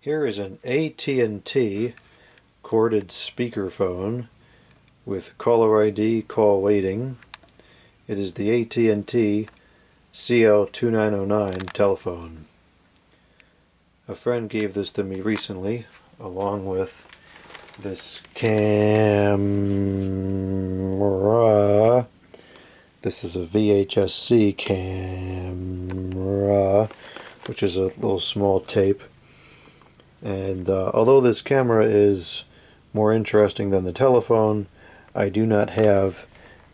Here is an AT&T corded speakerphone with caller ID, call waiting. It is the AT&T CL2909 telephone. A friend gave this to me recently, along with this camera. This is a VHS-C camera, which is a little small tape. And although this camera is more interesting than the telephone, I do not have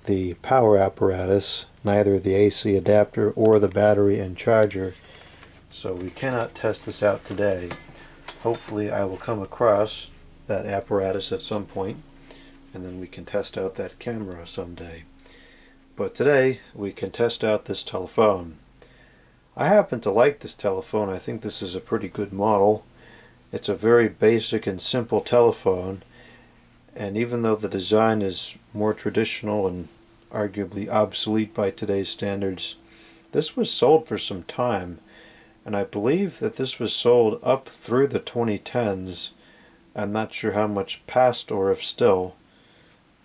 the power apparatus, neither the AC adapter or the battery and charger, so we cannot test this out today. Hopefully I will come across that apparatus at some point, and then we can test out that camera someday. But today we can test out this telephone. I happen to like this telephone. I think this is a pretty good model. It's a very basic and simple telephone, and even though the design is more traditional and arguably obsolete by today's standards, this was sold for some time, and I believe that this was sold up through the 2010s. I'm not sure how much past or if still.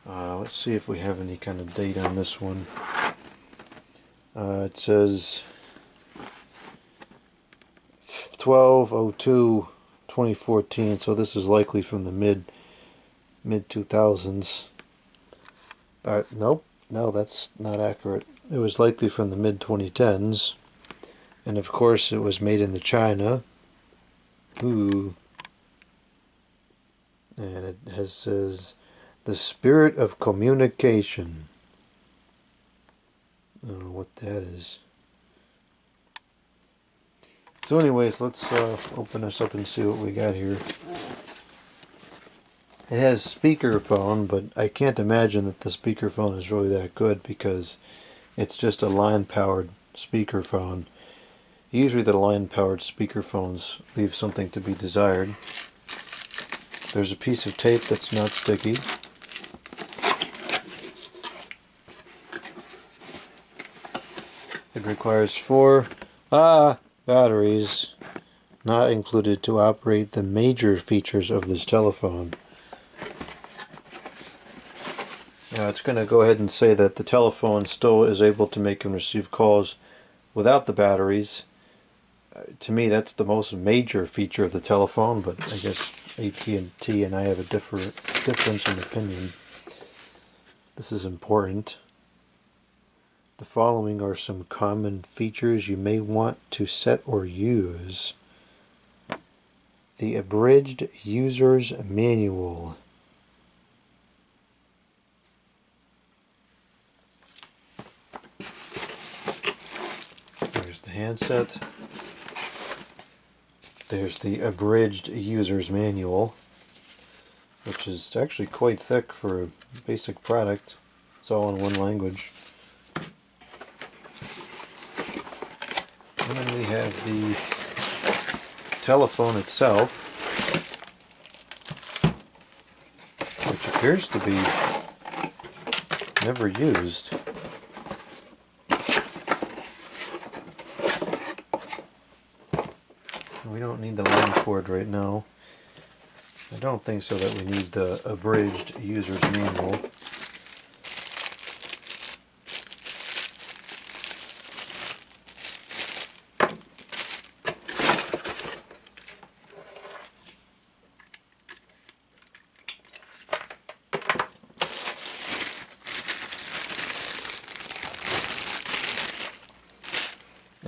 Let's see if we have any kind of date on this one. It says 12/02/2014, so this is likely from the mid 2000s. Nope, no, that's not accurate. It was likely from the mid 2010s, and of course it was made in China. Ooh, and it says the spirit of communication. I don't know what that is. So anyways, let's open this up and see what we got here. It has speakerphone, but I can't imagine that the speakerphone is really that good because it's just a line-powered speakerphone. Usually the line-powered speakerphones leave something to be desired. There's a piece of tape that's not sticky. It requires 4 batteries, not included, to operate the major features of this telephone. Now it's going to go ahead and say that the telephone still is able to make and receive calls without the batteries. To me, that's the most major feature of the telephone, but I guess AT&T and I have a difference in opinion. This is important. The following are some common features you may want to set or use. The abridged user's manual. There's the handset. There's the abridged user's manual, which is actually quite thick for a basic product. It's all in one language. And then we have the telephone itself, which appears to be never used. We don't need the line cord right now. I don't think so that we need the abridged user's manual.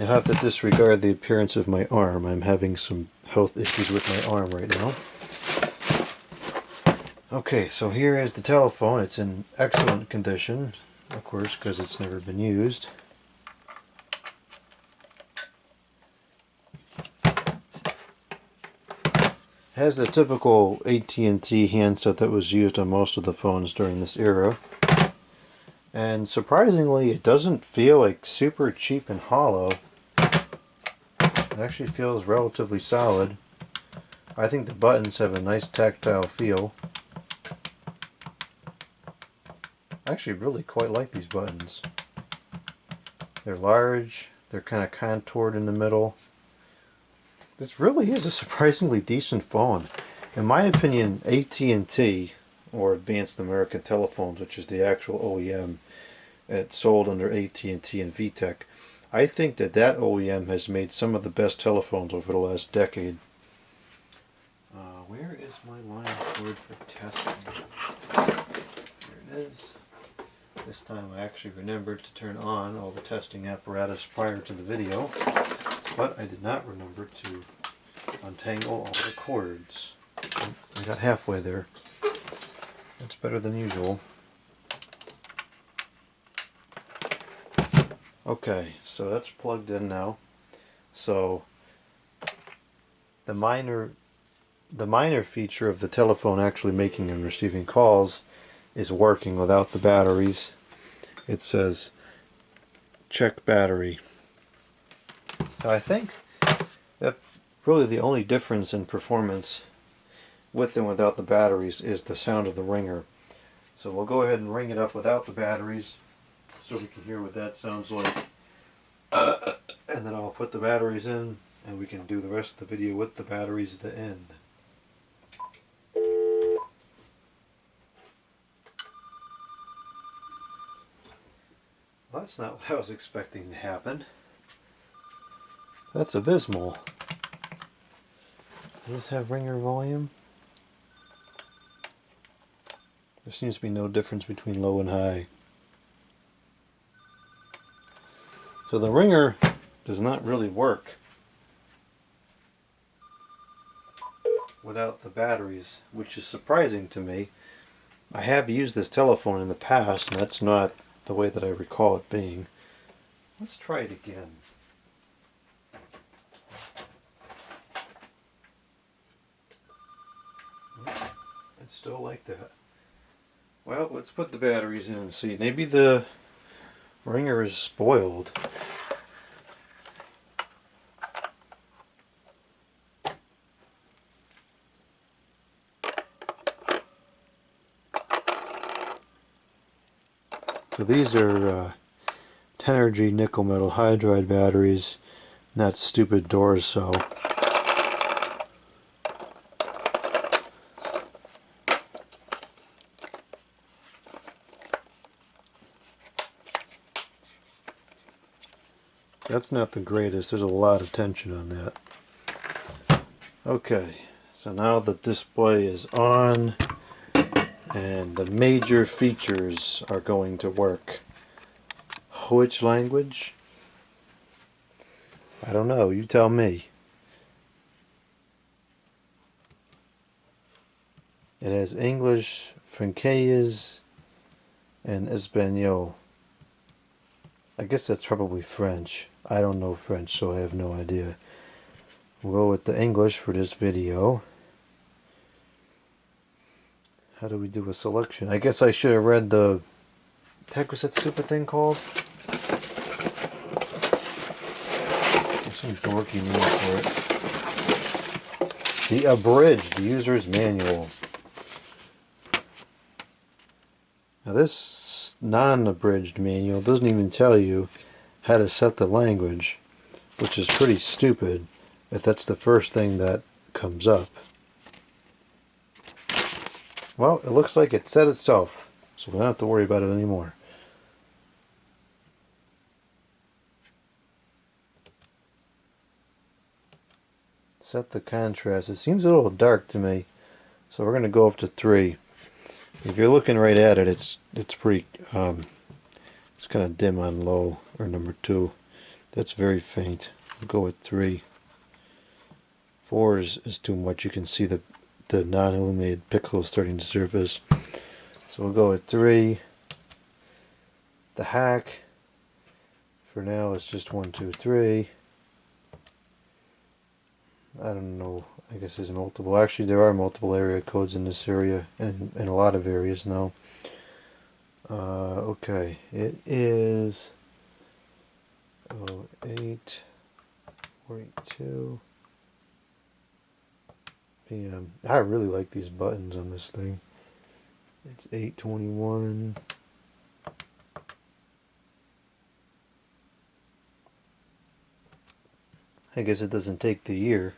I'll have to disregard the appearance of my arm. I'm having some health issues with my arm right now. Okay, so here is the telephone. It's in excellent condition, of course, because it's never been used. It has the typical AT&T handset that was used on most of the phones during this era. And surprisingly, it doesn't feel like super cheap and hollow. It actually feels relatively solid. I think the buttons have a nice tactile feel. I actually really quite like these buttons. They're large, they're kind of contoured in the middle. This really is a surprisingly decent phone. In my opinion, AT&T, or Advanced American Telephones, which is the actual OEM, and it's sold under AT&T and VTech, I think that that OEM has made some of the best telephones over the last decade. Where is my line cord for testing? There it is. This time I actually remembered to turn on all the testing apparatus prior to the video, but I did not remember to untangle all the cords. I got halfway there. That's better than usual. Okay, so that's plugged in now. So the minor feature of the telephone actually making and receiving calls is working without the batteries. It says check battery. So I think that really the only difference in performance with and without the batteries is the sound of the ringer. So we'll go ahead and ring it up without the batteries so we can hear what that sounds like. And then I'll put the batteries in and we can do the rest of the video with the batteries at the end. Well, that's not what I was expecting to happen. That's abysmal. Does this have ringer volume? There seems to be no difference between low and high. So the ringer does not really work without the batteries, which is surprising to me. I have used this telephone in the past, and that's not the way that I recall it being. Let's try it again. It's still like that. Well, let's put the batteries in and see. Maybe the ringer is spoiled. So these are 10 nickel metal hydride batteries, not stupid Duracell. That's not the greatest. There's a lot of tension on that. Okay, so now the display is on and the major features are going to work. Which language? I don't know, you tell me. It has English, Francais, and Espanol. I guess that's probably French. I don't know French, so I have no idea. We'll go with the English for this video. How do we do a selection? I guess I should have read the... What the heck was that stupid thing called? There's some dorky name for it. The abridged user's manual. Now this non-abridged manual doesn't even tell you how to set the language, which is pretty stupid if that's the first thing that comes up. Well, it looks like it set itself, so we don't have to worry about it anymore. Set the contrast. It seems a little dark to me, so we're going to go up to 3. If you're looking right at it, it's pretty, it's kind of dim on low, or number 2. That's very faint. We'll go with 3. 4 is too much. You can see the non-illuminated pixels starting to surface. So we'll go with 3. The hack, for now, is just 1, 2, 3. I don't know. I guess there's multiple. Actually, there are multiple area codes in this area, and in a lot of areas now. Okay, it is 08:42 p.m. I really like these buttons on this thing. It's 8:21. I guess it doesn't take the year.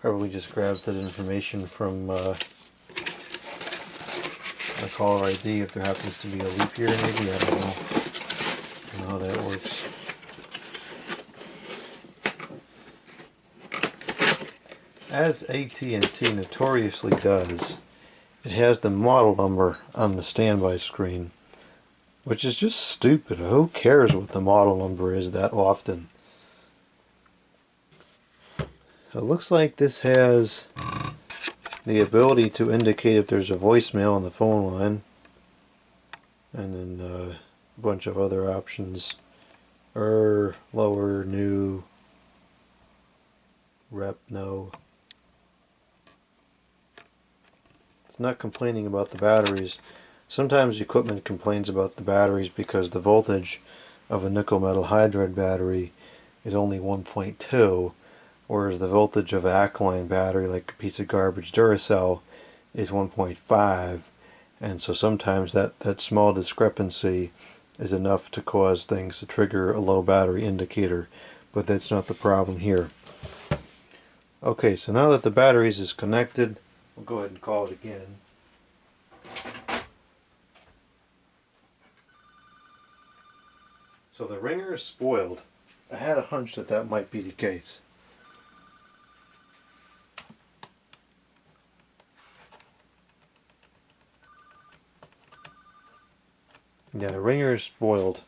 Probably just grabs that information from the caller ID if there happens to be a leap year, maybe. I don't know how that works. As AT&T notoriously does, it has the model number on the standby screen, which is just stupid. Who cares what the model number is that often? It looks like this has the ability to indicate if there's a voicemail on the phone line, and then a bunch of other options. Lower, new, rep, no. It's not complaining about the batteries. Sometimes equipment complains about the batteries because the voltage of a nickel metal hydride battery is only 1.2, whereas the voltage of an alkaline battery, like a piece of garbage Duracell, is 1.5. And so sometimes that small discrepancy is enough to cause things to trigger a low battery indicator, but that's not the problem here. Okay, so now that the batteries is connected, we'll go ahead and call it again. So the ringer is spoiled. I had a hunch that that might be the case. Yeah, the ringer is spoiled.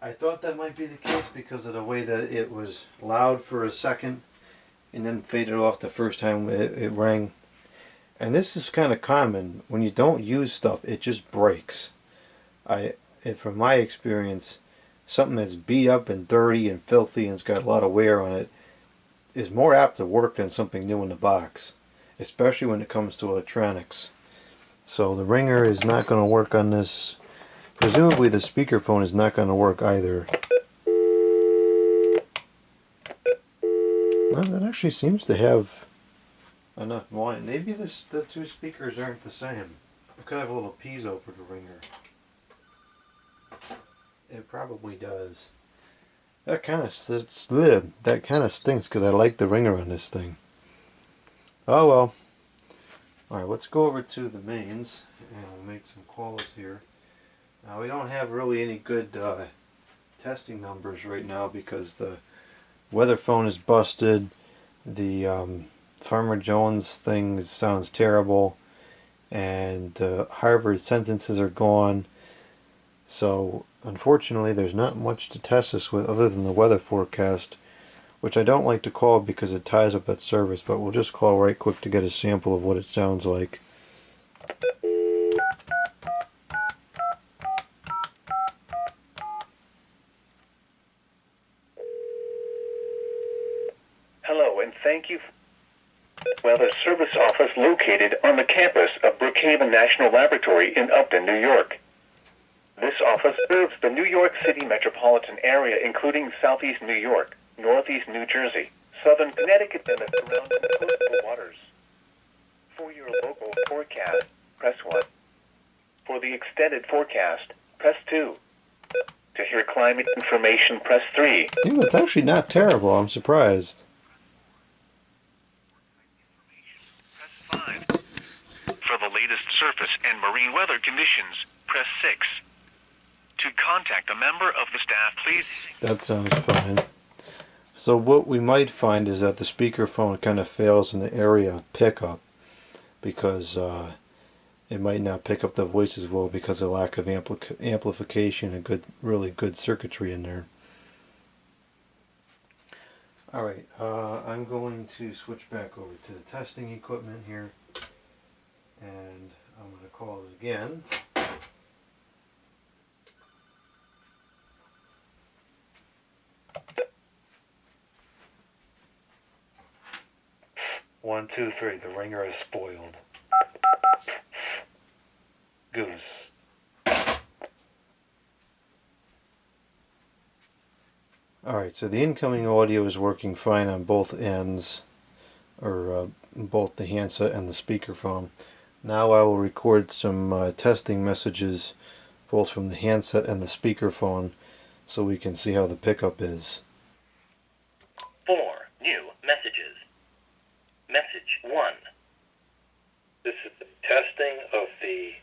I thought that might be the case because of the way that it was loud for a second and then faded off the first time it rang. And this is kind of common. When you don't use stuff, it just breaks. From my experience, something that's beat up and dirty and filthy and it's got a lot of wear on it is more apt to work than something new in the box, especially when it comes to electronics. So the ringer is not going to work on this. Presumably the speakerphone is not going to work either. Well, that actually seems to have enough volume. Maybe the two speakers aren't the same. I could have a little piezo for the ringer. It probably does. That kind of stinks because I like the ringer on this thing. Oh well. Alright, let's go over to the mains and we'll make some calls here. Now we don't have really any good testing numbers right now because the weather phone is busted. The Farmer Jones thing sounds terrible, and the Harvard sentences are gone. So unfortunately there's not much to test this with other than the weather forecast, which I don't like to call because it ties up that service, but we'll just call right quick to get a sample of what it sounds like. Hello, and thank you. Weather Service Office located on the campus of Brookhaven National Laboratory in Upton, New York. This office serves the New York City metropolitan area, including southeast New York, northeast New Jersey, southern Connecticut, and the surrounding coastal waters. For your local forecast, press 1. For the extended forecast, press 2. To hear climate information, press 3. Yeah, that's actually not terrible. I'm surprised. Press 5. For the latest surface and marine weather conditions, press 6. To contact a member of the staff, please. That sounds fine. So what we might find is that the speakerphone kind of fails in the area of pickup because it might not pick up the voice as well because of lack of amplification and really good circuitry in there. Alright, I'm going to switch back over to the testing equipment here, and I'm going to call it again. One, two, three. The ringer is spoiled. Goose. Alright, so the incoming audio is working fine on both ends, or both the handset and the speakerphone. Now I will record some testing messages both from the handset and the speakerphone so we can see how the pickup is. Message 1. This is the testing of the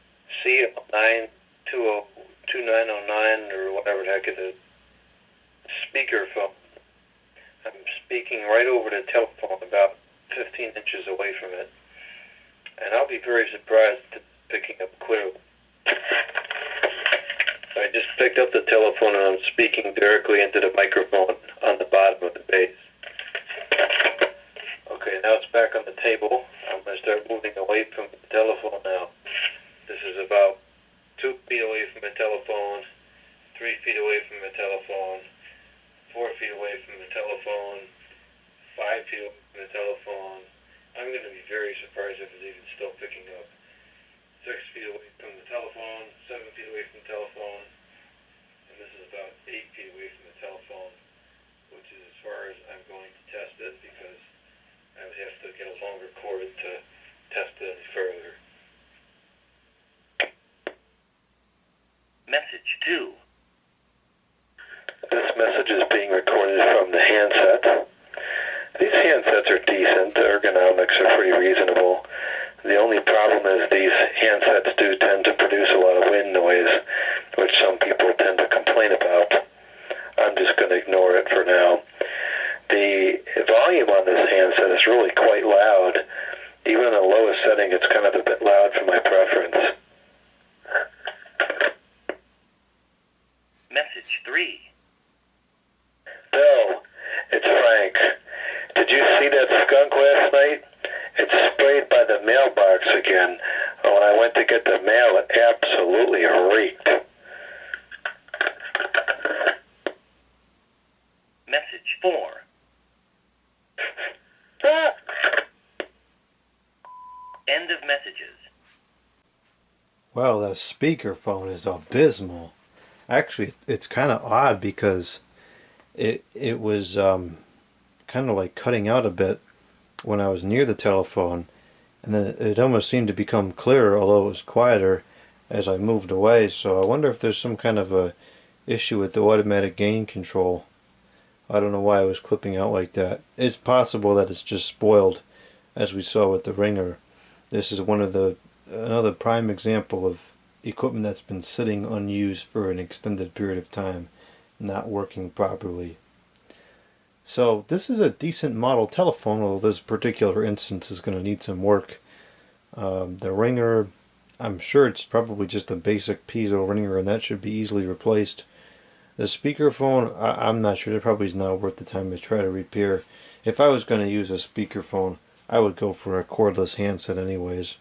CL2909 or whatever the heck it is. Speakerphone. I'm speaking right over the telephone, about 15 inches away from it, and I'll be very surprised at picking up clearly. I just picked up the telephone and I'm speaking directly into the microphone on the bottom of the base. Okay, now it's back on the table. I'm going to start moving away from the telephone now. This is about 2 feet away from the telephone, 3 feet away from the telephone, 4 feet away from the telephone, 5 feet away from the telephone. I'm going to be very surprised if it's even still picking up. 6 feet away from the telephone, 7 feet away from the telephone, and this is about 8 feet away from the telephone, which is as far as I'm going to test it because I would have to get a longer cord to test it any further. Message 2. This message is being recorded from the handset. These handsets are decent. The ergonomics are pretty reasonable. The only problem is these handsets do tend to produce a lot of wind noise, which some people tend to complain about. I'm just going to ignore it for now. The volume on this handset is really quite loud. Even in the lowest setting, it's kind of a bit loud for my preference. Message 3. Bill, it's Frank. Did you see that skunk last night? It sprayed by the mailbox again. When I went to get the mail, it absolutely reeked. Message 4. End of messages. Wow, that speakerphone is abysmal. Actually, it's kind of odd because it was kind of like cutting out a bit when I was near the telephone, and then it almost seemed to become clearer, although it was quieter as I moved away. So I wonder if there's some kind of a issue with the automatic gain control. I don't know why it was clipping out like that. It's possible that it's just spoiled, as we saw with the ringer. This is another prime example of equipment that's been sitting unused for an extended period of time, not working properly. So this is a decent model telephone, although this particular instance is going to need some work. The ringer, I'm sure it's probably just a basic piezo ringer, and that should be easily replaced. The speakerphone, I'm not sure. It probably is not worth the time to try to repair. If I was going to use a speakerphone, I would go for a cordless handset anyways.